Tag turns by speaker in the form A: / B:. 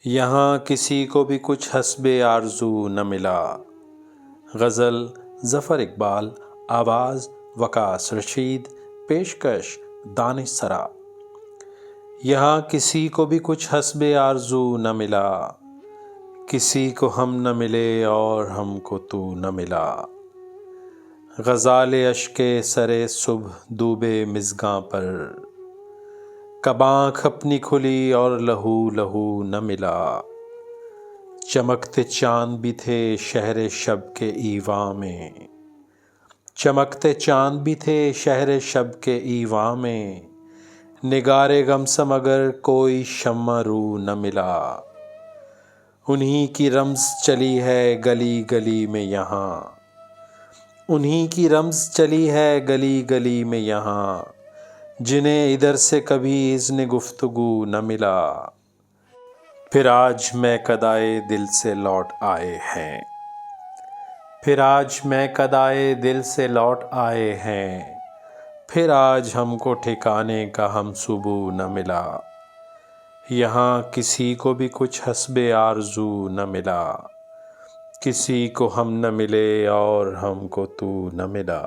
A: یہاں کسی کو بھی کچھ حسب آرزو نہ ملا۔ غزل ظفر اقبال، آواز وقاص رشید، پیشکش دانش سرا۔ یہاں کسی کو بھی کچھ حسب آرزو نہ ملا، کسی کو ہم نہ ملے اور ہم کو تو نہ ملا۔ غزال اشک سرے صبح ڈوبے مژگاں پر، کب آنکھ اپنی کھلی اور لہو لہو نہ ملا۔ چمکتے چاند بھی تھے شہر شب کے ایواں میں، چمکتے چاند بھی تھے شہر شب کے ایواں میں، نگار غم سے مگر کوئی شمع رو نہ ملا۔ انہی کی رمز چلی ہے گلی گلی میں یہاں، انہی کی رمز چلی ہے گلی گلی میں یہاں، جنہیں ادھر سے کبھی اذن گفتگو نہ ملا۔ پھر آج میکدۂ دل سے لوٹ آئے ہیں، پھر آج میکدۂ دل سے لوٹ آئے ہیں، پھر آج ہم کو ٹھکانے کا ہم سبو نہ ملا۔ یہاں کسی کو بھی کچھ حسب آرزو نہ ملا، کسی کو ہم نہ ملے اور ہم کو تو نہ ملا۔